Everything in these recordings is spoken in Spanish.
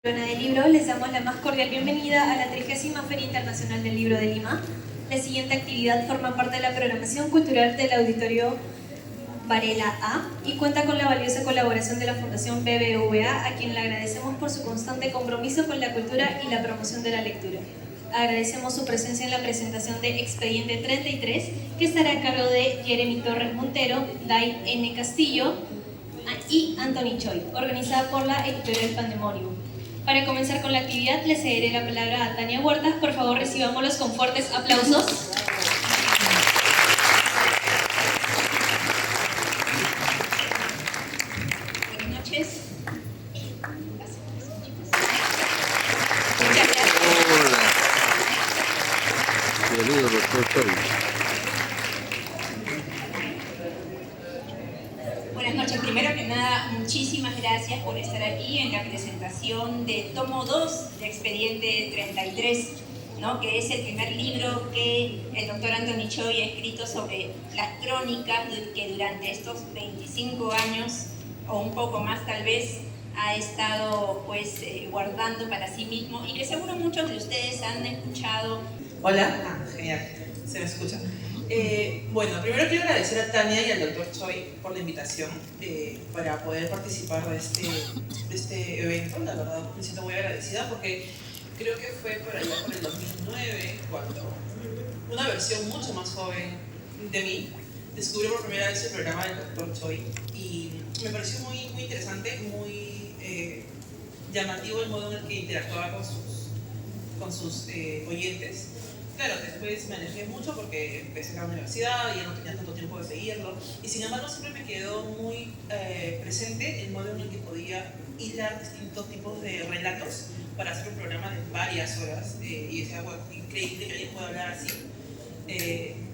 Del libro, les damos la más cordial bienvenida a la 30ª Feria Internacional del Libro de Lima. La siguiente actividad forma parte de la programación cultural del Auditorio Varela A y cuenta con la valiosa colaboración de la Fundación BBVA, a quien le agradecemos por su constante compromiso con la cultura y la promoción de la lectura. Agradecemos su presencia en la presentación de Expediente 33, que estará a cargo de Jeremy Torres Montero, Dai N. Castillo y Anthony Choi, organizada por la editorial Pandemonium. Para comenzar con la actividad, le cederé la palabra a Tania Huertas. Por favor, recibámoslos con fuertes aplausos. Buenas noches. Muchas gracias. Hola. Bienvenido, doctor Choi. Buenas noches. Primero que nada, muchísimas gracias por estar aquí en la presentación de tomo 2 de Expediente 33, ¿no? Que es el primer libro que el doctor Anthony Choi ha escrito sobre las crónicas que durante estos 25 años, o un poco más tal vez, ha estado pues guardando para sí mismo y que seguro muchos de ustedes han escuchado. Hola, genial, se me escucha. Bueno, primero quiero agradecer a Tania y al Dr. Choi por la invitación para poder participar de este evento. La verdad me siento muy agradecida porque creo que fue por allá por el 2009 cuando una versión mucho más joven de mí descubrió por primera vez el programa del Dr. Choi y me pareció muy, muy interesante, muy llamativo el modo en el que interactuaba con sus oyentes. Claro, después me alejé mucho porque empecé la universidad y ya no tenía tanto tiempo de seguirlo. Y sin embargo siempre me quedó muy presente el modo en el que podía hilar distintos tipos de relatos para hacer un programa de varias horas. Y decía, bueno, increíble que alguien pueda hablar así.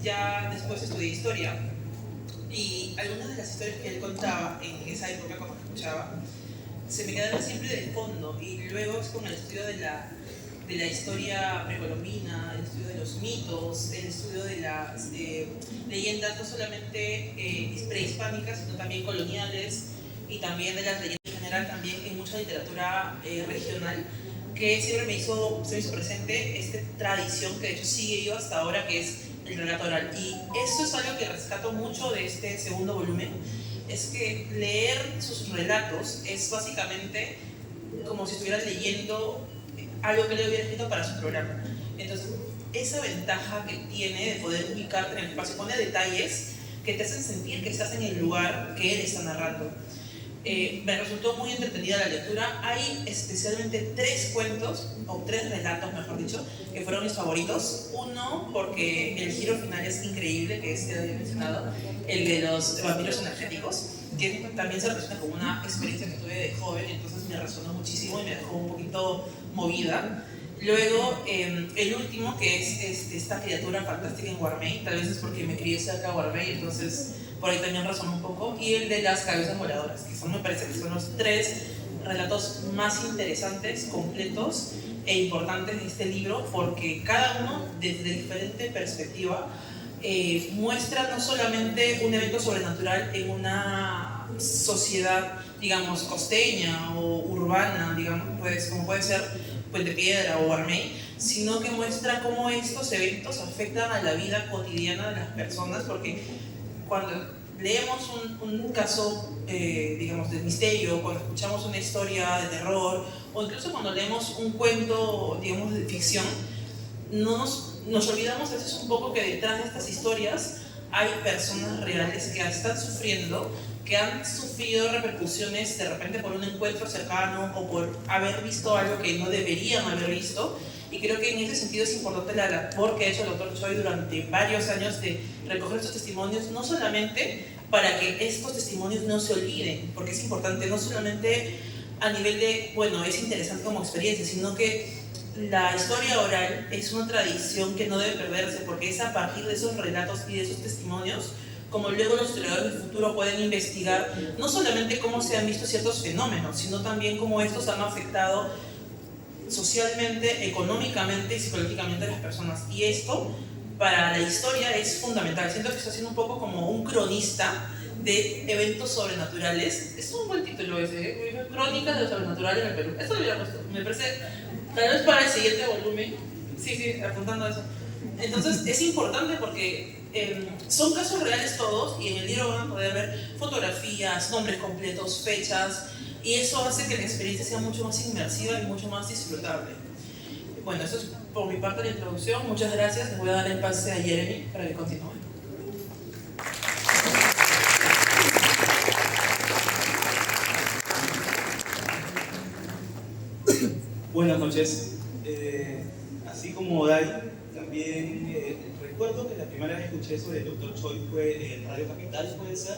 Ya después estudié historia y algunas de las historias que él contaba en esa época cuando escuchaba se me quedaron siempre de fondo y luego es con el estudio de la historia precolombina, el estudio de los mitos, el estudio de las leyendas no solamente prehispánicas, sino también coloniales y también de las leyendas en general, también en mucha literatura regional, que siempre se me hizo presente esta tradición que de hecho sigue yo hasta ahora, que es el relato oral. Y eso es algo que rescato mucho de este segundo volumen, es que leer sus relatos es básicamente como si estuvieras leyendo algo que le hubiera escrito para su programa. Entonces, esa ventaja que tiene de poder ubicarte en el espacio, pone detalles que te hacen sentir que estás en el lugar que él está narrando. Me resultó muy entretenida la lectura. Hay especialmente 3 cuentos, o 3 relatos, mejor dicho, que fueron mis favoritos. Uno, porque el giro final es increíble, que es el que había mencionado, el de los vampiros energéticos, que también se relaciona con una experiencia que tuve de joven, entonces me resonó muchísimo y me dejó un poquito movida. Luego, el último, que es esta criatura fantástica en Guarmey, tal vez es porque me crié cerca de Guarmey, entonces por ahí también resonó un poco, y el de las cabezas voladoras, que me parece que son los 3 relatos más interesantes, completos e importantes de este libro, porque cada uno, desde diferente perspectiva, muestra no solamente un evento sobrenatural en una sociedad, digamos, costeña o urbana, digamos, pues, como puede ser Puente Piedra o Guarmey, sino que muestra cómo estos eventos afectan a la vida cotidiana de las personas, porque cuando leemos un caso, digamos, de misterio, cuando escuchamos una historia de terror, o incluso cuando leemos un cuento, digamos, de ficción, nos olvidamos a veces un poco que detrás de estas historias hay personas reales que están sufriendo, que han sufrido repercusiones de repente por un encuentro cercano o por haber visto algo que no deberían haber visto. Y creo que en ese sentido es importante la labor que ha hecho el Dr. Choi durante varios años de recoger estos testimonios, no solamente para que estos testimonios no se olviden, porque es importante no solamente a nivel de, bueno, es interesante como experiencia, sino que la historia oral es una tradición que no debe perderse, porque es a partir de esos relatos y de esos testimonios como luego los historiadores del futuro pueden investigar no solamente cómo se han visto ciertos fenómenos, sino también cómo estos han afectado socialmente, económicamente y psicológicamente a las personas. Y esto, para la historia, es fundamental. Siento que estoy haciendo un poco como un cronista de eventos sobrenaturales. Es un buen título ese, ¿eh? Crónicas de lo sobrenatural en el Perú. Eso lo hubiera puesto. Me parece, tal vez para el siguiente volumen. Sí, apuntando a eso. Entonces, es importante porque son casos reales todos y en el libro van a poder ver fotografías, nombres completos, fechas, y eso hace que la experiencia sea mucho más inmersiva y mucho más disfrutable. Bueno, eso es por mi parte la introducción. Muchas gracias. Les voy a dar el pase a Jeremy para que continúe. Buenas noches. Así como Dai, también recuerdo que la primera vez que escuché sobre el Dr. Choi fue en Radio Capital, puede ser,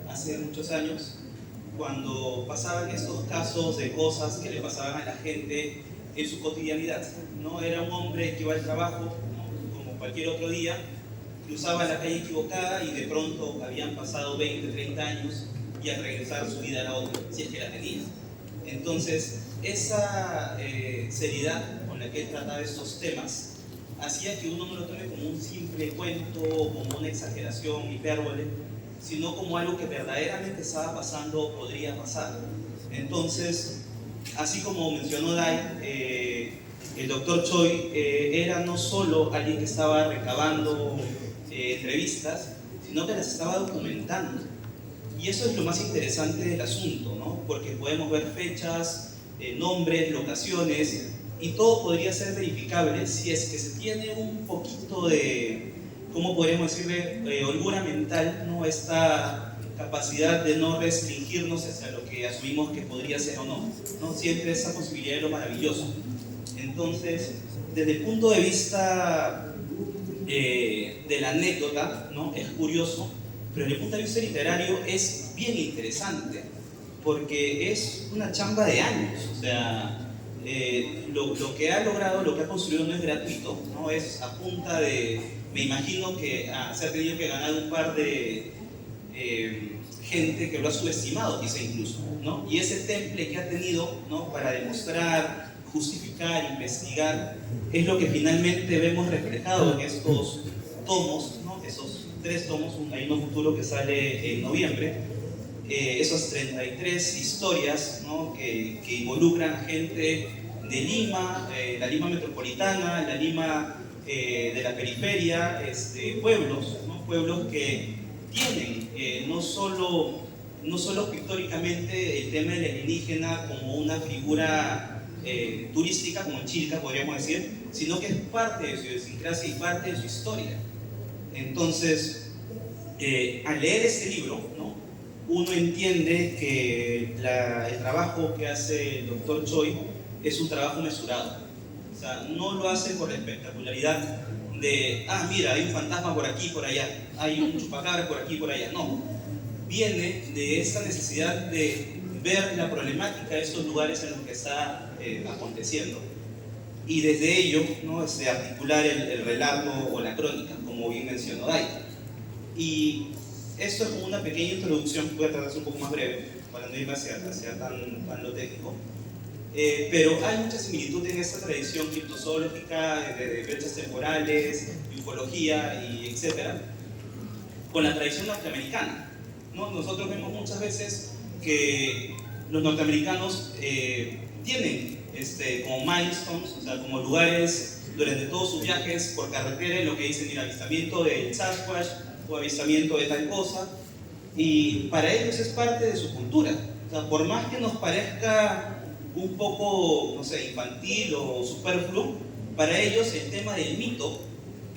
hace muchos años, cuando pasaban estos casos de cosas que le pasaban a la gente en su cotidianidad, ¿no? Era un hombre que iba al trabajo, ¿no? Como cualquier otro día, cruzaba la calle equivocada y de pronto habían pasado 20, 30 años y al regresar su vida era otra, si es que la tenía. Entonces, esa seriedad con la que él trataba estos temas hacía que uno no lo tome como un simple cuento, como una exageración, hipérbole, sino como algo que verdaderamente estaba pasando o podría pasar. Entonces, así como mencionó Dai, el Dr. Choi era no solo alguien que estaba recabando entrevistas, sino que las estaba documentando. Y eso es lo más interesante del asunto, ¿no? Porque podemos ver fechas, nombres, locaciones, y todo podría ser verificable si es que se tiene un poquito de, ¿cómo podríamos decirle?, holgura mental, ¿no? Esta capacidad de no restringirnos hacia lo que asumimos que podría ser o no, ¿no? Siempre esa posibilidad de lo maravilloso. Entonces, desde el punto de vista de la anécdota, ¿no? Es curioso, pero desde el punto de vista literario es bien interesante, porque es una chamba de años. O sea, lo que ha logrado, lo que ha construido no es gratuito, ¿no? Es a punta de, me imagino que se ha tenido que ganar un par de gente que lo ha subestimado quizá incluso, ¿no? Y ese temple que ha tenido, ¿no? Para demostrar, justificar, investigar, es lo que finalmente vemos reflejado en estos tomos, ¿no? Esos 3 tomos, hay uno futuro que sale en noviembre, esas 33 historias, ¿no? que involucran a gente de Lima, la Lima metropolitana, la Lima de la periferia, pueblos, ¿no? Pueblos que tienen no solo pictóricamente el tema del alienígena como una figura turística, como en Chilca podríamos decir, sino que es parte de su idiosincrasia y parte de su historia. Entonces, al leer este libro, ¿no? Uno entiende que el trabajo que hace el Dr. Choi es un trabajo mesurado. O sea, no lo hace por la espectacularidad de, mira, hay un fantasma por aquí, por allá, hay un chupacabra por aquí, por allá. No, viene de esta necesidad de ver la problemática de estos lugares en los que está aconteciendo. Y desde ello, ¿no? Articular el relato o la crónica, como bien mencionó Dai. Y esto es como una pequeña introducción, voy a tratar de ser un poco más breve, para no irme hacia tan lo técnico. Pero hay mucha similitud en esta tradición criptozoológica, de fechas temporales, ufología y etcétera, con la tradición norteamericana, ¿no? Nosotros vemos muchas veces que los norteamericanos tienen como milestones, o sea, como lugares durante todos sus viajes por carretera, en lo que dicen el avistamiento del Sasquatch o avistamiento de tal cosa, y para ellos es parte de su cultura. O sea, por más que nos parezca un poco, no sé, infantil o superfluo, para ellos el tema del mito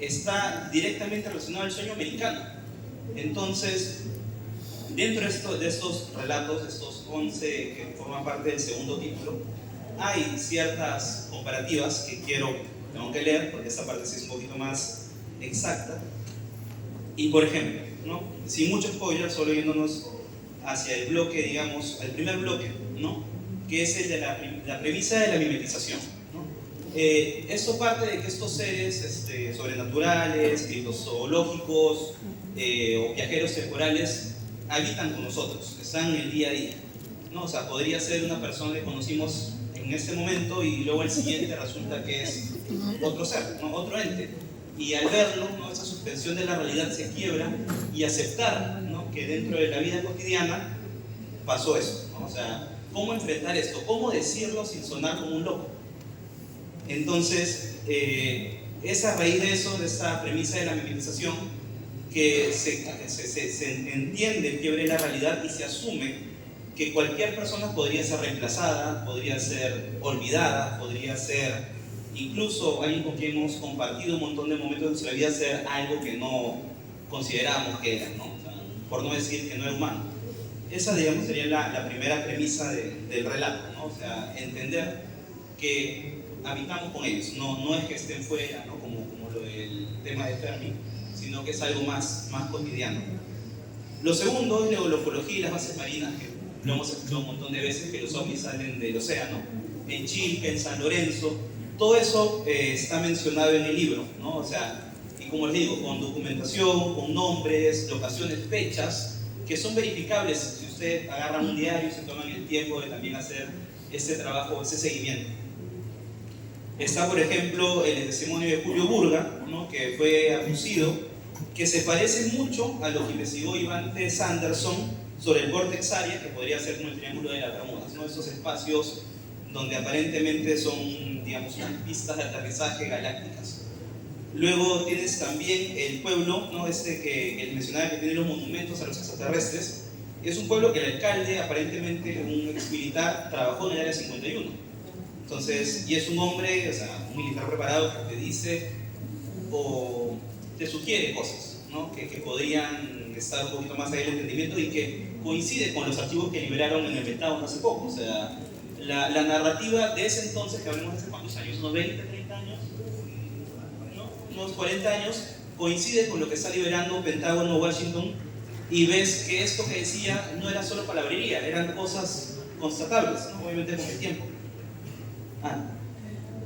está directamente relacionado al sueño americano. Entonces, dentro de estos relatos, estos 11 que forman parte del segundo título, hay ciertas comparativas que tengo que leer, porque esta parte sí es un poquito más exacta. Y por ejemplo, ¿no? Sin mucho spoiler, solo yéndonos hacia el bloque, digamos, el primer bloque, ¿no? Que es el de la premisa de la mimetización, ¿no? Esto parte de que estos seres sobrenaturales, criptozoológicos o viajeros temporales habitan con nosotros, están en el día a día, ¿no? O sea, podría ser una persona que conocimos en este momento y luego el siguiente resulta que es otro ser, ¿no? Otro ente. Y al verlo, ¿no? Esa suspensión de la realidad se quiebra y aceptar, ¿no? que dentro de la vida cotidiana pasó eso, ¿no? O sea, ¿cómo enfrentar esto? ¿Cómo decirlo sin sonar como un loco? Entonces, es a raíz de eso, de esta premisa de la memetización, que se entiende el quiebre de la realidad y se asume que cualquier persona podría ser reemplazada, podría ser olvidada, podría ser incluso alguien con quien hemos compartido un montón de momentos de nuestra vida, ser algo que no considerábamos que era, ¿no? O sea, por no decir que no era humano. Esa, digamos, sería la primera premisa del relato, ¿no? O sea, entender que habitamos con ellos, no es que estén fuera, ¿no? como lo del tema de Fermi, sino que es algo más cotidiano. Lo segundo es la holofología y las bases marinas, que lo hemos escuchado un montón de veces, que los ovnis salen del océano, en Chilca, en San Lorenzo, todo eso está mencionado en el libro, ¿no? O sea, y como les digo, con documentación, con nombres, locaciones, fechas, que son verificables si usted agarra un diario y se toman el tiempo de también hacer ese trabajo, ese seguimiento. Está, por ejemplo, el testimonio de Julio Burga, ¿no? Que fue abducido, que se parece mucho a lo que investigó Iván T. Sanderson sobre el Vortex Area, que podría ser como el Triángulo de las Bermudas, ¿no? Esos espacios donde aparentemente son, digamos, unas pistas de aterrizaje galácticas. Luego tienes también el pueblo, ¿no? Que les mencionaba, que tiene los monumentos a los extraterrestres. Es un pueblo que el alcalde, aparentemente un ex militar, trabajó en el Área 51. Entonces, y es un hombre, o sea, un militar preparado que te dice o te sugiere cosas, ¿no? que podrían estar un poquito más allá del entendimiento y que coincide con los archivos que liberaron en el Pentágono hace poco. O sea, la narrativa de ese entonces, que hablemos de hace cuántos años, unos 20, 30 años, ¿no? Unos 40 años, coincide con lo que está liberando Pentágono, Washington, y ves que esto que decía no era solo palabrería, eran cosas constatables, ¿no? Obviamente con el tiempo.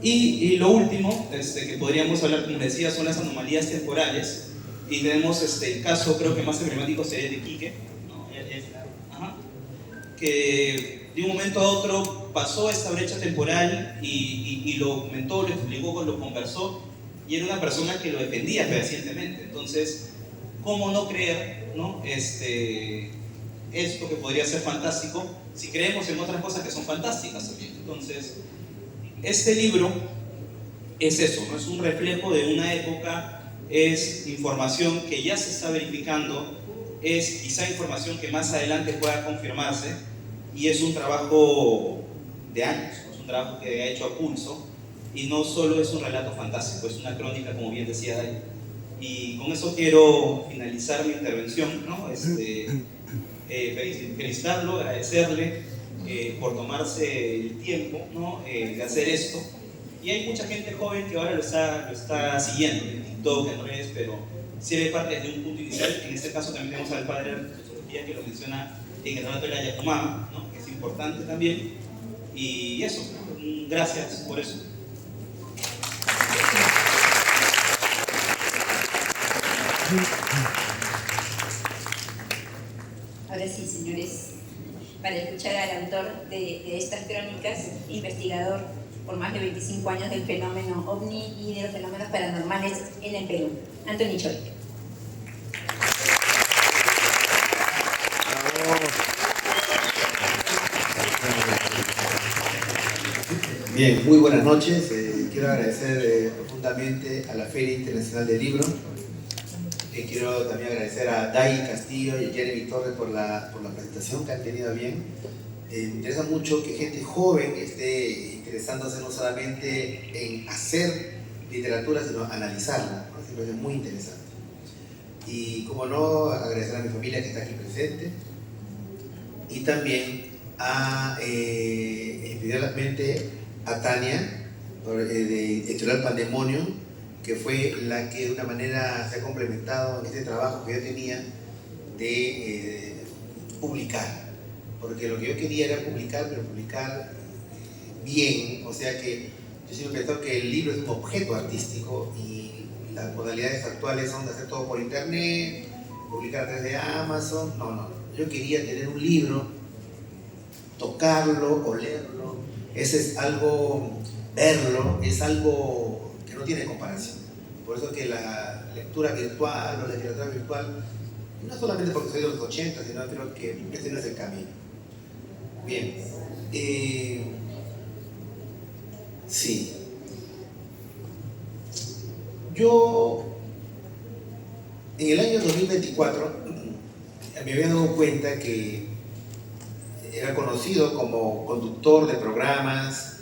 Y lo último que podríamos hablar, como decía, son las anomalías temporales, y tenemos el caso, creo que más emblemático sería el de Quique, ¿no? Que de un momento a otro pasó esta brecha temporal y lo comentó, lo explicó, lo conversó, y era una persona que lo defendía fehacientemente. Entonces, ¿cómo no creer, ¿no? Esto que podría ser fantástico si creemos en otras cosas que son fantásticas también? Entonces, este libro es eso, ¿no? Es un reflejo de una época, es información que ya se está verificando, es quizá información que más adelante pueda confirmarse, y es un trabajo de años, ¿no? Es un trabajo que ha hecho a pulso, y no solo es un relato fantástico, es una crónica, como bien decía Dai. Y con eso quiero finalizar mi intervención, ¿no? Felicitarlo, agradecerle por tomarse el tiempo, ¿no? De hacer esto. Y hay mucha gente joven que ahora lo está siguiendo en TikTok, en redes, pero si ve parte desde un punto inicial. En este caso también tenemos al padre de la filosofía que lo menciona en el relato de la Yacumama, ¿no? Que es importante también. Y eso, gracias por eso. Ahora sí, señores, para escuchar al autor de estas crónicas, investigador por más de 25 años del fenómeno OVNI y de los fenómenos paranormales en el Perú, Anthony Choi. Bien, muy buenas noches. Quiero agradecer profundamente a la Feria Internacional del Libro. Quiero también agradecer a Dai Castillo y a Jeremy Torres por la presentación que han tenido bien. Me interesa mucho que gente joven esté interesándose no solamente en hacer literatura, sino analizarla, ¿no? Siempre es muy interesante. Y como no, agradecer a mi familia que está aquí presente, y también especialmente a Tania, de Editorial Pandemonium, que fue la que de una manera se ha complementado en este trabajo que yo tenía de publicar, porque lo que yo quería era publicar, pero publicar bien. O sea que yo siempre he pensado que el libro es un objeto artístico y las modalidades actuales son de hacer todo por internet, publicar a través de Amazon. No, yo quería tener un libro, tocarlo, olerlo. Ese es algo, verlo, es algo que no tiene comparación. Por eso que la lectura virtual o la literatura virtual Y no solamente porque soy de los 80, sino creo que este no es el camino. Bien. Sí. Yo, en el año 2024, me había dado cuenta que era conocido como conductor de programas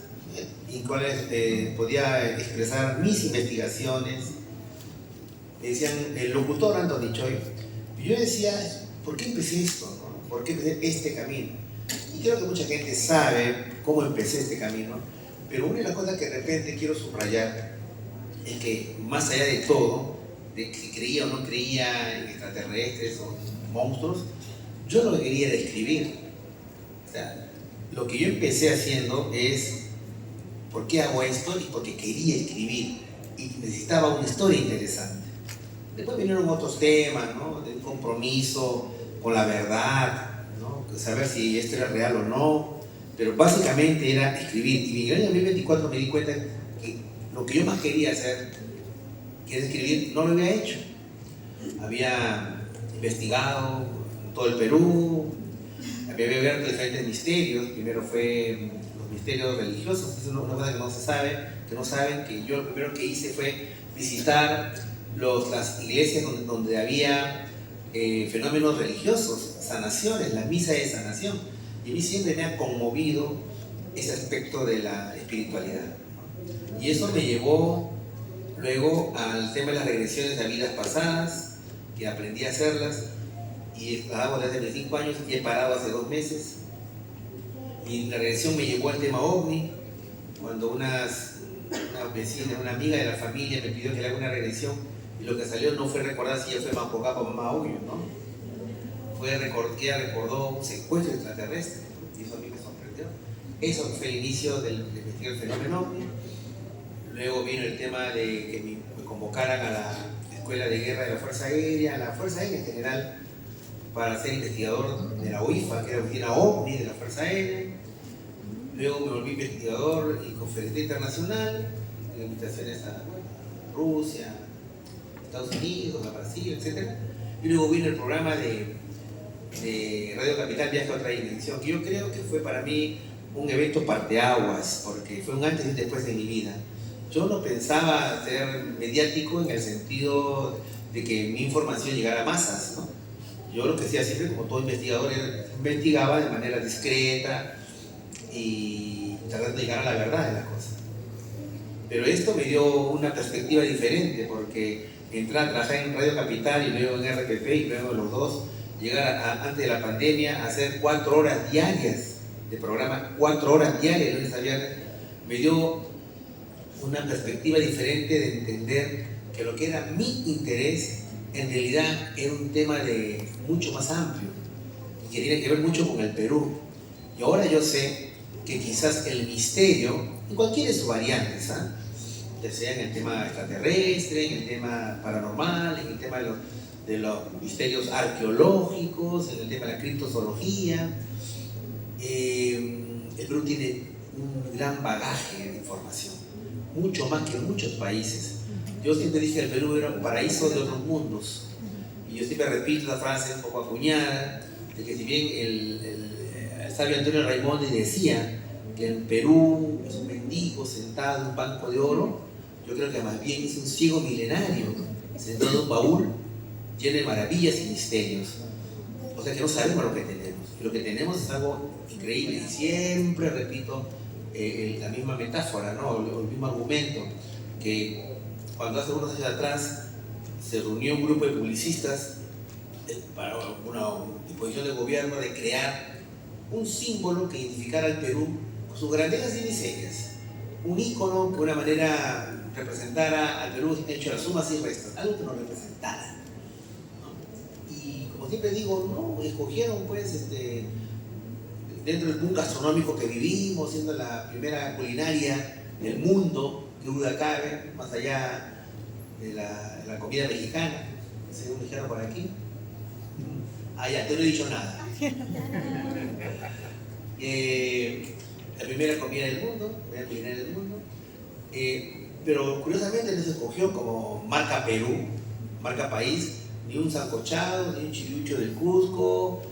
en cuales podía expresar mis investigaciones. Me decían el locutor Anthony Choi. Y yo decía, ¿por qué empecé esto? ¿No? ¿Por qué empecé este camino? Y creo que mucha gente sabe cómo empecé este camino, pero una de las cosas que de repente quiero subrayar es que más allá de todo, de que creía o no creía en extraterrestres o monstruos, yo lo que quería era escribir. O sea, lo que yo empecé haciendo es, ¿por qué hago esto? Y porque quería escribir y necesitaba una historia interesante. Después vinieron otros temas, ¿no? De un compromiso con la verdad, ¿no? Saber si esto era real o no, pero básicamente era escribir. Y en el año 2024 me di cuenta que lo que yo más quería hacer, que era escribir, no lo había hecho. Había investigado todo el Perú, había abierto diferentes misterios. Primero fue los misterios religiosos, es una cosa que no se sabe, que no saben, que yo lo primero que hice fue visitar las iglesias donde había fenómenos religiosos, sanaciones, la misa de sanación. Y a mí siempre me ha conmovido ese aspecto de la espiritualidad, ¿no? Y eso me llevó luego al tema de las regresiones a vidas pasadas, que aprendí a hacerlas, y las hago desde mis 5 años y he parado hace 2 meses. Y la regresión me llevó al tema OVNI, cuando una vecina, una amiga de la familia me pidió que le haga una regresión, y lo que salió no fue recordar si ella fue Mapocapa o Mamá Hoyo, ¿no? Fue que ella recordó un secuestro extraterrestre, y eso a mí me sorprendió. Eso fue el inicio del investigar el fenómeno OVNI. Luego vino el tema de que me convocaran a la Escuela de Guerra de la Fuerza Aérea, a la Fuerza Aérea en general, para ser investigador de la UIFA, que era la oficina OVNI de la Fuerza Aérea. Luego me volví investigador y conferencista internacional, en invitaciones a Rusia, Estados Unidos, a Brasil, etc. Y luego vino el programa de Radio Capital Viaje a otra dimensión, que yo creo que fue para mí un evento parteaguas, porque fue un antes y un después de mi vida. Yo no pensaba ser mediático en el sentido de que mi información llegara a masas, ¿no? Yo lo que hacía siempre, como todo investigador, investigaba de manera discreta y tratando de llegar a la verdad de las cosas. Pero esto me dio una perspectiva diferente, porque entrar a trabajar en Radio Capital y luego en RPP y luego los dos, llegar antes de la pandemia a hacer 4 horas diarias de programa, 4 horas diarias de lunes a viernes, me dio una perspectiva diferente de entender que lo que era mi interés en realidad era un tema de mucho más amplio y que tiene que ver mucho con el Perú. Y ahora yo sé que quizás el misterio, en cualquiera de sus variantes, ya sea en el tema extraterrestre, en el tema paranormal, en el tema de los misterios arqueológicos, en el tema de la criptozoología, el Perú tiene un gran bagaje de información, mucho más que muchos países. Yo siempre dije que el Perú era un paraíso de otros mundos, y yo siempre repito la frase un poco acuñada, de que si bien el sabio Antonio Raimondi decía que el Perú es un mendigo sentado en un banco de oro, yo creo que más bien es un ciego milenario sentado en un baúl lleno de maravillas y misterios. O sea que no sabemos lo que tenemos, y lo que tenemos es algo increíble, y siempre repito la misma metáfora, ¿no? El mismo argumento, que cuando hace unos años atrás se reunió un grupo de publicistas para una disposición del gobierno de crear un símbolo que identificara al Perú con sus grandezas y miserias, un ícono que de una manera representara al Perú hecho de sumas y restas, algo que nos representara, ¿no? Y como siempre digo, no escogieron pues dentro del boom gastronómico que vivimos, siendo la primera culinaria del mundo, que duda cabe, más allá de la comida mexicana, según dijeron por aquí. Ah, ya, te no he dicho nada. La primera comida del mundo, la primera culinaria del mundo. Pero curiosamente no se escogió como marca Perú, marca país, ni un sancochado, ni un chiliucho del Cusco,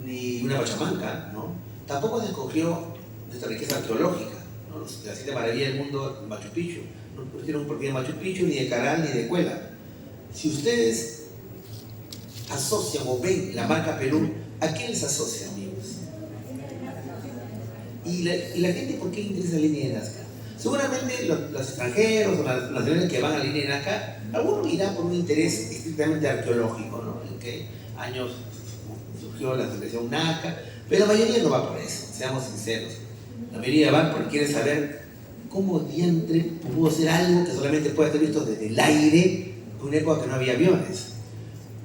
ni una pachamanca, ¿no? Tampoco se escogió nuestra riqueza arqueológica, ¿no? Las 7 maravillas del mundo, Machu Picchu. No pusieron un porqué de Machu Picchu, ni de Caral, ni de Cuela. Si ustedes asocian o ven la marca Perú, ¿a qué les asocia, amigos? ¿Y la gente por qué interesa la línea de Nazca? Seguramente los extranjeros o las nacionales que van a la línea de Nazca, algunos irán por un interés estrictamente arqueológico, ¿no? ¿En qué años surgió la civilización Nazca? Pero la mayoría no va por eso, seamos sinceros. La mayoría va porque quiere saber cómo diantre pudo ser algo que solamente puede ser visto desde el aire en una época que no había aviones.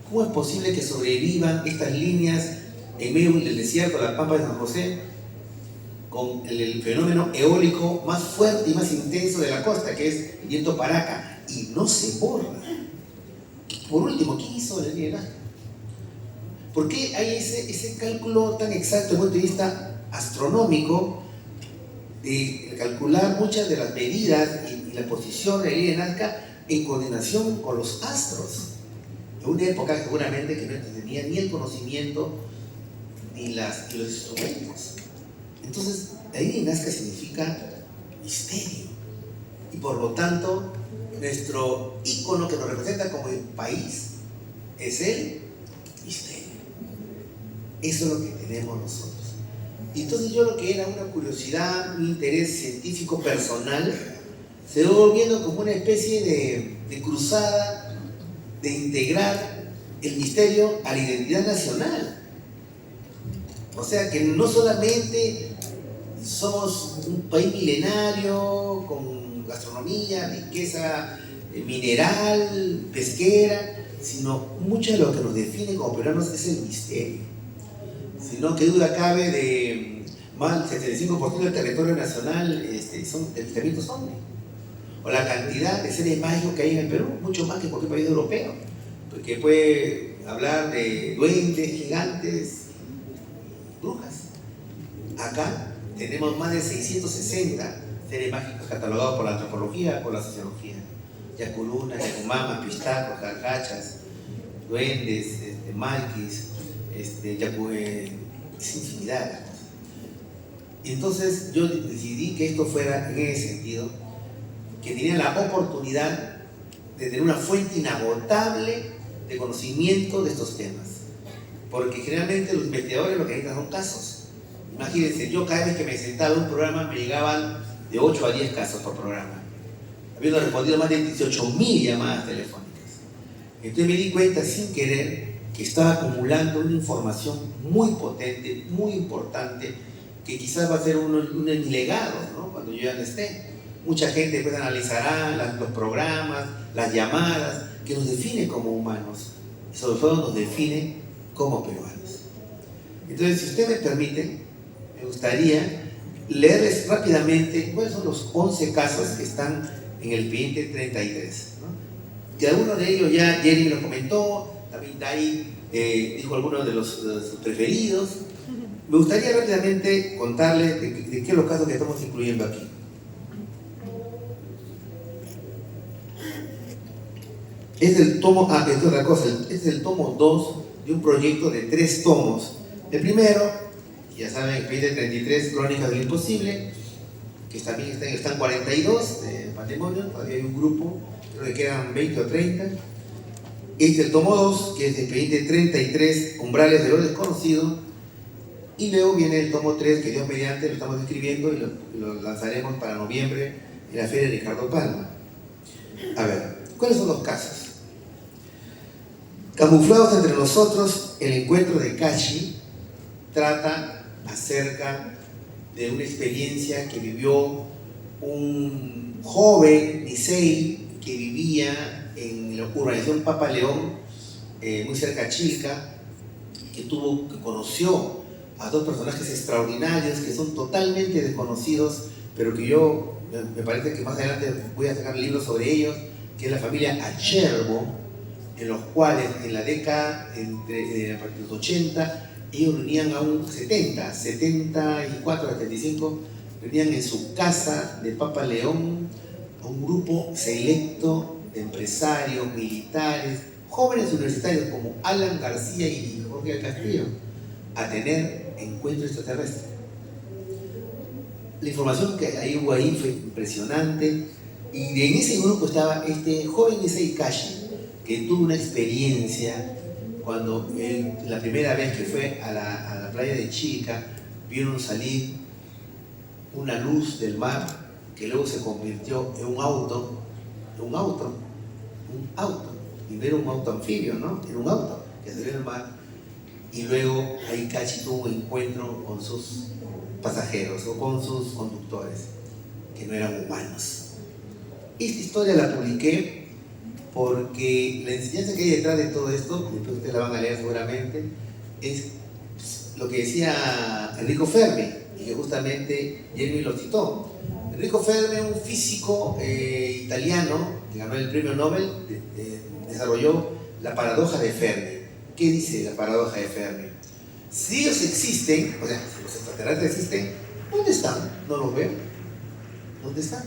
¿Cómo es posible que sobrevivan estas líneas en medio del desierto, la Pampa de San José, con el fenómeno eólico más fuerte y más intenso de la costa, que es el viento Paraca, y no se borra? Por último, ¿quién hizo la línea de Nazca? ¿Por qué hay ese cálculo tan exacto desde el punto de vista astronómico de calcular muchas de las medidas y la posición de la línea de Nazca en coordinación con los astros? En una época seguramente que no tenía ni el conocimiento ni los instrumentos. Entonces, la línea de Nazca significa misterio. Y por lo tanto, nuestro ícono que nos representa como el país es el misterio. Eso es lo que tenemos nosotros. Y entonces yo lo que era una curiosidad, un interés científico personal, se va volviendo como una especie de cruzada de integrar el misterio a la identidad nacional. O sea que no solamente somos un país milenario con gastronomía, riqueza mineral, pesquera, sino mucho de lo que nos define como peruanos es el misterio. Sino que duda cabe de más del 75% del territorio nacional son avistamientos ovni. O la cantidad de seres mágicos que hay en el Perú, mucho más que cualquier país europeo, porque puede hablar de duendes, gigantes, brujas. Acá tenemos más de 660 seres mágicos catalogados por la antropología, por la sociología. Yacurunas, yacumamas, pistacos, carcachas, duendes, maquis, es infinidad de cosas. Y entonces yo decidí que esto fuera en ese sentido, que tenía la oportunidad de tener una fuente inagotable de conocimiento de estos temas. Porque generalmente los investigadores lo que necesitan son casos. Imagínense, yo cada vez que me sentaba en un programa me llegaban de 8 a 10 casos por programa, habiendo respondido más de 18.000 llamadas telefónicas. Entonces me di cuenta sin querer que estaba acumulando una información muy potente, muy importante, que quizás va a ser uno de mis legados, ¿no? Cuando yo ya no esté. Mucha gente después analizará los programas, las llamadas, que nos define como humanos y sobre todo nos define como peruanos. Entonces, si ustedes me permiten, me gustaría leerles rápidamente cuáles son los 11 casos que están en el expediente 33, ¿no? Que algunos de ellos ya Jeremy lo comentó, también Dai dijo algunos de sus preferidos. Me gustaría rápidamente contarles de qué son los casos que estamos incluyendo aquí. Es el tomo, es otra cosa, es el tomo 2 de un proyecto de 3 tomos. El primero, ya saben, expediente 33, Crónicas del Imposible, que también están 42 de patrimonio, todavía hay un grupo, creo que quedan 20 o 30. Es el tomo 2, que es el expediente 33, Umbrales de lo Desconocido. Y luego viene el tomo 3, que Dios mediante lo estamos escribiendo y lo lanzaremos para noviembre en la Feria de Ricardo Palma. A ver, ¿cuáles son los casos? Camuflados entre nosotros, el encuentro de Cachi trata acerca de una experiencia que vivió un joven Licey que vivía en la urbanización Papa León, muy cerca de Chilca, que conoció a 2 personajes extraordinarios que son totalmente desconocidos, pero que yo me parece que más adelante voy a sacar libros sobre ellos, que es la familia Acherbo, en los cuales en la década de los 80 ellos reunían a un 74, 75, reunían en su casa de Papa León a un grupo selecto de empresarios, militares, jóvenes universitarios como Alan García y Jorge del Castillo a tener encuentro extraterrestre. La información que hubo ahí fue impresionante, y en ese grupo estaba este joven Issei Kashi, que tuvo una experiencia cuando la primera vez que fue a la playa de Chica, vieron salir una luz del mar que luego se convirtió en un auto, y no era un auto anfibio, ¿no? Era un auto que salió del mar, y luego ahí Kashi tuvo un encuentro con sus pasajeros o con sus conductores, que no eran humanos. Esta historia la publiqué porque la enseñanza que hay detrás de todo esto, después ustedes la van a leer seguramente, es lo que decía Enrico Fermi, y que justamente Jeremy lo citó. Enrico Fermi, un físico italiano que ganó el premio Nobel, desarrolló la paradoja de Fermi. ¿Qué dice la paradoja de Fermi? Si ellos existen, o sea, si los extraterrestres existen, ¿dónde están? ¿No los veo? ¿Dónde están?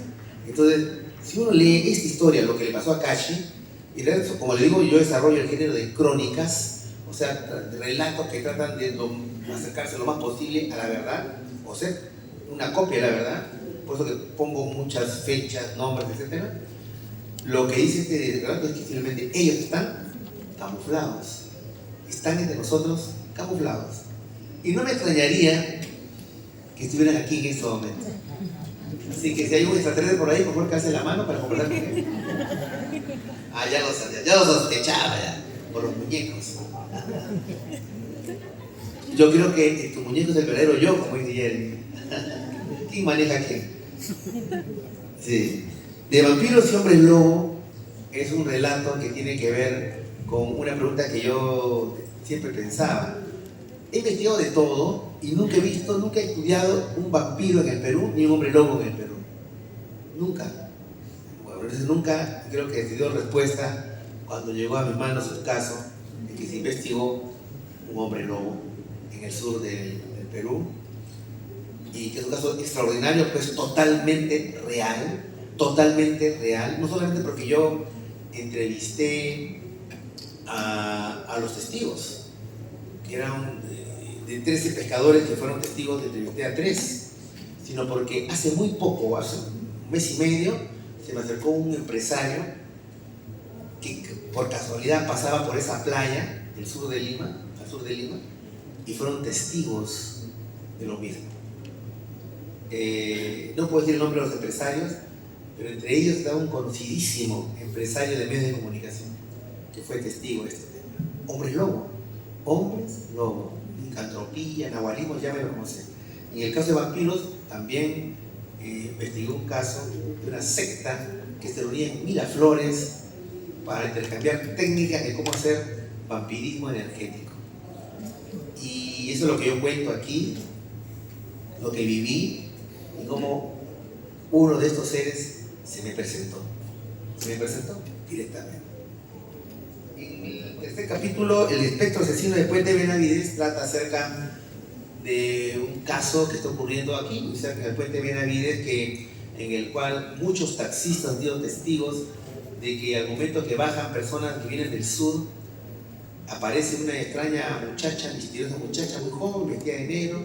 Entonces, si uno lee esta historia, lo que le pasó a Kashi, y como le digo, yo desarrollo el género de crónicas, o sea, relatos que tratan de acercarse lo más posible a la verdad, o ser una copia de la verdad, por eso que pongo muchas fechas, nombres, etc. Lo que dice este relato es que simplemente ellos están camuflados, están entre nosotros camuflados. Y no me extrañaría que estuvieran aquí en este momento. Así que si hay un extraterrestre por ahí, por favor, que hace la mano para conversar con él. Ah, ya lo sospechaba, ya, por los muñecos. Yo creo que tu muñeco es el verdadero yo, como dice Jeremy. ¿Quién maneja a quién? Sí. De Vampiros y Hombres Lobo es un relato que tiene que ver con una pregunta que yo siempre pensaba. He investigado de todo y nunca he estudiado un vampiro en el Perú ni un hombre lobo en el Perú. Nunca. Bueno, entonces nunca creo que se dio respuesta cuando llegó a mis manos el caso de que se investigó un hombre lobo en el sur del Perú, y que es un caso extraordinario, pues totalmente real, no solamente porque yo entrevisté a los testigos, que eran de 13 pescadores que fueron testigos, entrevisté a 3, sino porque hace muy poco, hace un mes y medio, se me acercó un empresario que por casualidad pasaba por esa playa del sur de Lima, al sur de Lima, y fueron testigos de lo mismo. No puedo decir el nombre de los empresarios, pero entre ellos estaba un conocidísimo empresario de medios de comunicación que fue testigo de este tema. Hombres lobo, licantropía, nahualismo, llámelo como sea. Y en el caso de vampiros también investigó un caso de una secta que se reunía en Miraflores para intercambiar técnicas de cómo hacer vampirismo energético. Y eso es lo que yo cuento aquí, lo que viví y cómo uno de estos seres se me presentó directamente. En el tercer capítulo, El espectro asesino de Puente Benavides, trata acerca de un caso que está ocurriendo aquí, muy cerca del Puente Benavides, en el cual muchos taxistas han sido testigos de que al momento que bajan personas que vienen del sur, aparece una extraña muchacha, misteriosa muchacha muy joven, vestida de negro,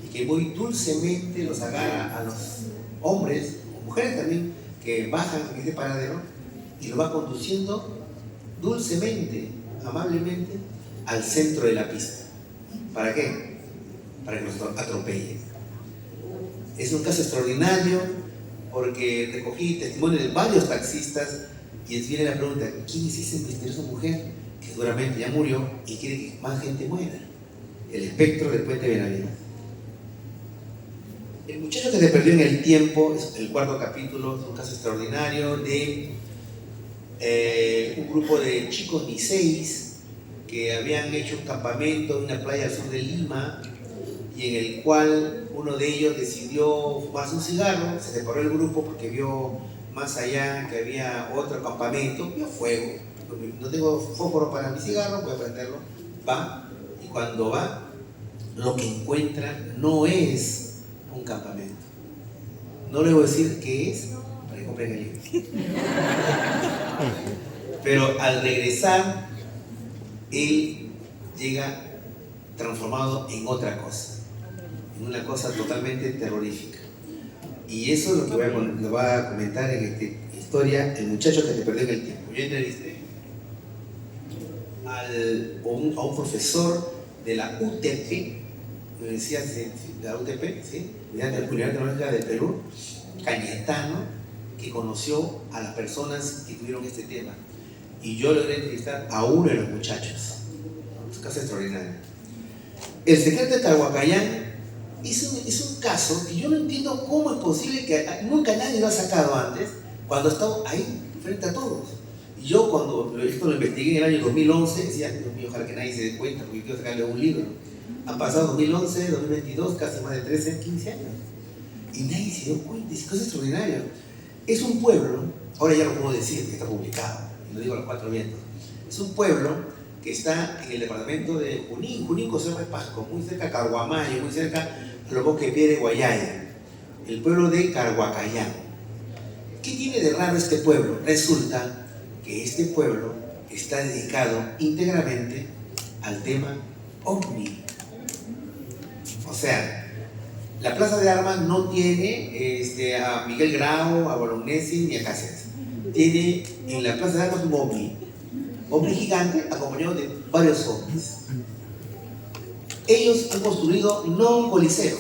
y que muy dulcemente los agarra a los hombres, o mujeres también, que bajan en ese paradero, y los va conduciendo dulcemente, amablemente, al centro de la pista. ¿Para qué? Para que los atropellen. Es un caso extraordinario porque recogí testimonios de varios taxistas y es viene la pregunta: ¿quién es esa misteriosa mujer que seguramente ya murió y quiere que más gente muera? El espectro del Puente Benavides. El muchacho que se perdió en el tiempo es el cuarto capítulo, es un caso extraordinario de un grupo de chicos niseis que habían hecho un campamento en una playa al sur de Lima, y en el cual uno de ellos decidió fumarse un cigarro. Se separó el grupo porque vio más allá que había otro campamento, vio fuego. No tengo fósforo para mi cigarro, voy a prenderlo. Va, y cuando va, lo que encuentra no es un campamento. No le voy a decir qué es para que compren el libro. Pero al regresar él llega transformado en otra cosa, en una cosa totalmente terrorífica. Y eso es lo que voy a comentar en esta historia, El muchacho que te perdió en el tiempo. Yo entrevisté a un profesor de la UTP, Universidad de la UTP, ¿sí? Universidad Tecnológica del Perú, Cañetano, que conoció a las personas que tuvieron este tema. Y yo logré entrevistar a uno de los muchachos. Es un caso extraordinario. El secreto de Carhuacayán es un caso que yo no entiendo cómo es posible que nunca nadie lo ha sacado antes, cuando estaba ahí frente a todos. Y yo cuando esto lo investigué en el año 2011, decía, Dios mío, ojalá que nadie se dé cuenta, porque quiero sacarle un libro. Han pasado 2011, 2022, casi más de 13, 15 años. Y nadie se dio cuenta, es cosa extraordinaria. Es un pueblo, ahora ya lo puedo decir, que está publicado, y lo digo a los 4 vientos. Es un pueblo que está en el departamento de Junín, Cerro de Pasco, muy cerca de Carhuamayo, muy cerca a los bosques de Piedra de Guayaya, el pueblo de Carhuacayán. ¿Qué tiene de raro este pueblo? Resulta que este pueblo está dedicado íntegramente al tema OVNI. O sea, la Plaza de Armas no tiene a Miguel Grau, a Bolognesi ni a Cáceres. Tiene en la Plaza de Armas un ovni gigante acompañado de varios ovnis. Ellos han construido no un coliseo,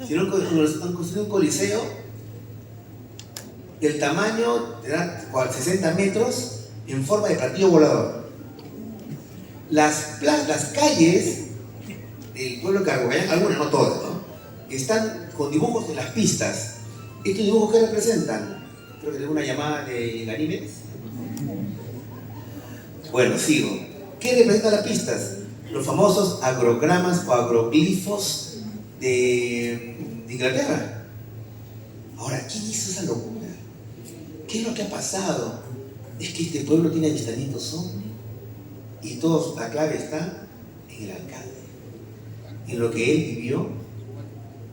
sino han construido un coliseo del tamaño de 60 metros en forma de platillo volador. Las calles del pueblo de Carhuacayán, algunas, no todas, ¿no?, están con dibujos en las pistas. ¿Estos dibujos qué representan? Creo que tengo una llamada de Ganímedes. Bueno, sigo. ¿Qué representan las pistas? Los famosos agrogramas o agroglifos de Inglaterra. Ahora, ¿quién hizo esa locura? ¿Qué es lo que ha pasado? Es que este pueblo tiene avistamientos ovni y la clave está en el alcalde, en lo que él vivió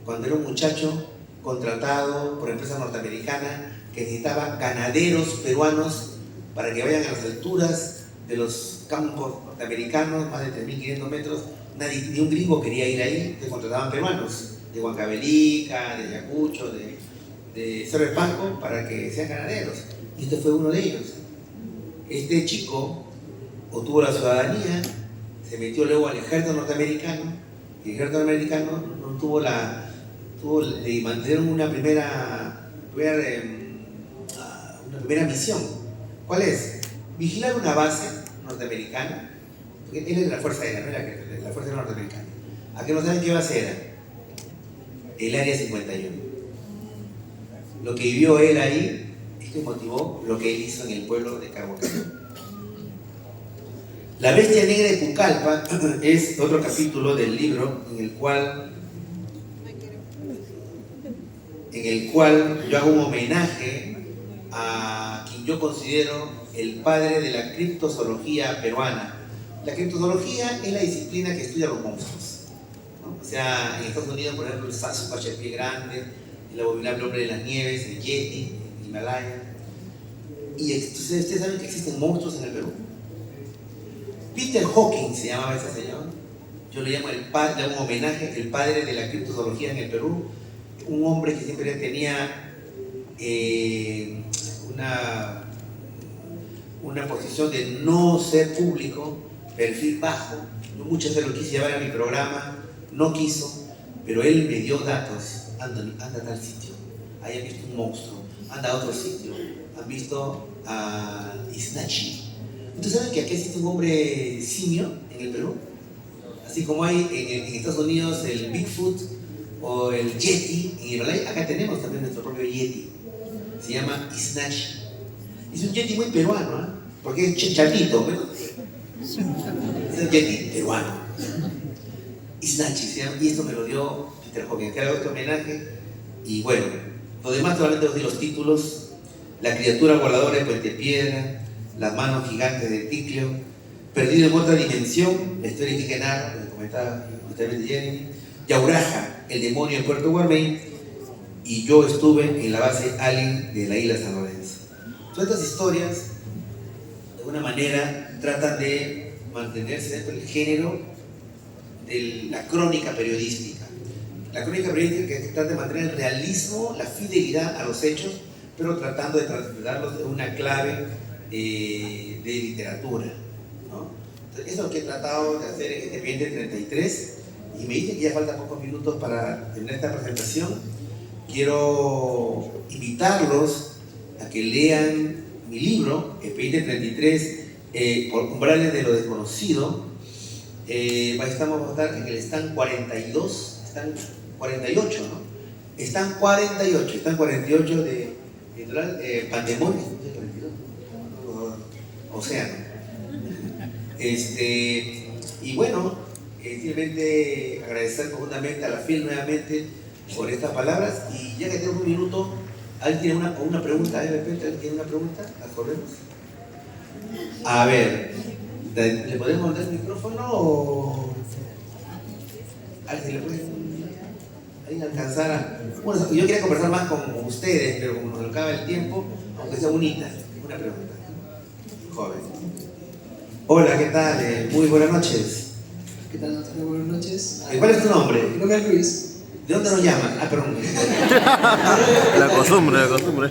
cuando era un muchacho contratado por empresa norteamericana que necesitaba ganaderos peruanos para que vayan a las alturas de los campos norteamericanos, más de 3.500 metros. Ni un gringo quería ir ahí, se contrataban peruanos de Huancavelica, de Ayacucho, de Cerro de Pasco, para que sean ganaderos. Y este fue uno de ellos. Este chico obtuvo la ciudadanía, se metió luego al ejército norteamericano, y el ejército norteamericano no le mantuvieron una primera misión. ¿Cuál es? Vigilar una base norteamericana, porque él es de la Fuerza Aérea, no era de la Fuerza Aérea norteamericana. ¿A qué no saben qué base era? El Área 51. Lo que vivió él ahí es que motivó lo que él hizo en el pueblo de Carhuacayán. La bestia negra de Pucallpa es otro capítulo del libro en el cual yo hago un homenaje a quien yo considero el padre de la criptozoología peruana. La criptozoología es la disciplina que estudia los monstruos, ¿no? O sea, en Estados Unidos, por ejemplo, el Sasquatch, el pie grande, el abominable hombre de las nieves, el Yeti, el Himalaya. Y ustedes saben que existen monstruos en el Perú. Peter Hawking se llamaba ese señor. Yo le llamo le hago un homenaje, el padre de la criptozoología en el Perú. Un hombre que siempre tenía una posición de no ser público, perfil bajo. Yo muchas veces lo quise llevar a mi programa, no quiso, pero él me dio datos. Anda a tal sitio, ahí han visto un monstruo. Anda a otro sitio, han visto a Isnachi. ¿Ustedes saben que aquí existe un hombre simio en el Perú? Así como hay en Estados Unidos el Bigfoot o el Yeti en Himalaya, acá tenemos también nuestro propio Yeti. Se llama Isnachi. Es un Yeti muy peruano, ¿eh? Porque es chatito, ¿no? Es un Yeti peruano. Isnachi se llama, y esto me lo dio Peter Hawking. Que hago este homenaje. Y bueno, lo demás solamente os di los títulos: La criatura voladora de Puente Piedra, Las manos gigantes de Ticlio, Perdido en otra dimensión, la historia indígena, lo comentaba justamente Jeremy, Yauraja, el demonio de Puerto Guarmey, y yo estuve en la base Allen de la isla San Lorenzo. Todas estas historias, de alguna manera, tratan de mantenerse dentro del género de la crónica periodística. La crónica periodística que trata de mantener el realismo, la fidelidad a los hechos, pero tratando de trasladarlos en una clave de literatura, ¿no? Entonces, eso es lo que he tratado de hacer en este Expediente 33, y me dice que ya faltan pocos minutos para terminar esta presentación. Quiero invitarlos a que lean mi libro, Expediente 33, por umbrales de lo desconocido. Vamos a estar en el stand 42, stand 48, ¿no? Stand 48, stand 48 de editorial Pandemonio, Océano. Y bueno, simplemente agradecer profundamente a la FIL nuevamente por estas palabras, y ya que tengo un minuto, ¿alguien tiene una pregunta? ¿De repente alguien tiene una pregunta? ¿La corremos? A ver, ¿le podemos mandar el micrófono o alguien le puede alcanzar a... Bueno, yo quería conversar más con ustedes, pero como nos acaba el tiempo, aunque sea bonita, una pregunta. Joven. Hola, ¿qué tal? Muy buenas noches. ¿Qué tal, Antonio? Buenas noches. ¿Cuál es tu nombre? Mi nombre es Luis. ¿De dónde nos llaman? Ah, perdón. La costumbre. La costumbre.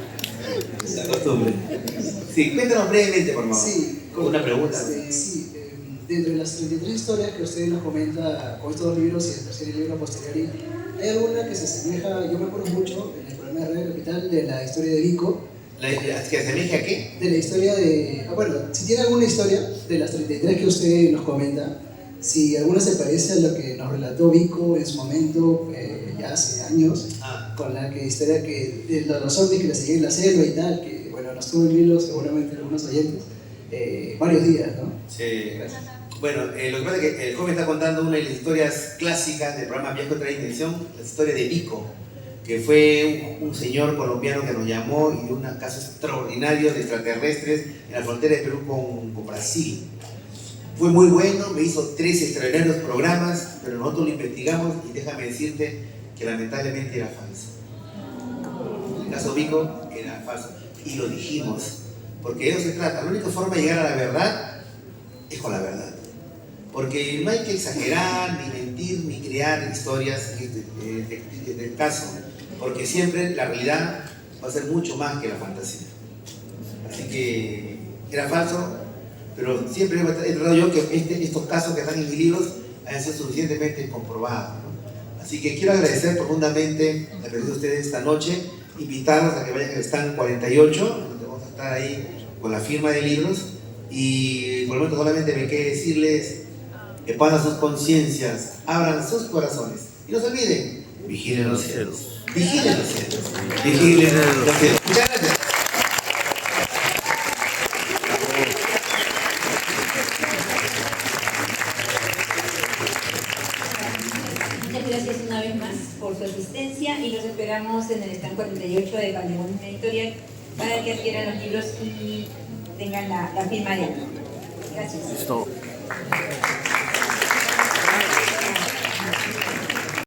Sí, cuéntanos brevemente, por favor. Sí. Una pregunta. Sí, dentro de las 33 historias que usted nos comenta con estos dos libros y el tercer libro posterior, hay alguna que se asemeja, yo me acuerdo mucho, en el programa de Radio Capital, de la historia de Vico. ¿Que asemeja a qué? De la historia de... bueno, si tiene alguna historia de las 33 que usted nos comenta, si alguna se parece a lo que nos relató Vico en su momento, ya hace años, con la que historia que de los zombies que la seguían en la selva y tal, que bueno, nos tuvo en vilo seguramente algunos oyentes, varios días, ¿no? Sí. Bueno, lo que pasa es que el joven está contando una de las historias clásicas del programa Viaje a otra dimensión, la historia de Vico, que fue un señor colombiano que nos llamó y un caso extraordinario de extraterrestres en la frontera de Perú con Brasil. Fue muy bueno, me hizo 3 extraordinarios programas, pero nosotros lo investigamos y déjame decirte que lamentablemente era falso. El caso Vico era falso y lo dijimos, porque de eso se trata. La única forma de llegar a la verdad es con la verdad. Porque no hay que exagerar, ni mentir, ni crear historias del caso, porque siempre la realidad va a ser mucho más que la fantasía. Así que era falso, pero siempre he tratado yo que estos casos que están en mis libros hayan sido suficientemente comprobados, ¿no? Así que quiero agradecer profundamente la presencia de ustedes esta noche, invitarlos a que vayan al stand 48, donde vamos a estar ahí con la firma de libros, y por el momento solamente me queda decirles: expandan sus conciencias, abran sus corazones y no se olviden, vigilen los cielos. Vigilen los cielos. Vigilen los cielos. Muchas gracias. Muchas gracias una vez más por su asistencia, y los esperamos en el stand 48 de Pandemonio Editorial para que adquieran los libros y tengan la firma de autor. Gracias. Listo.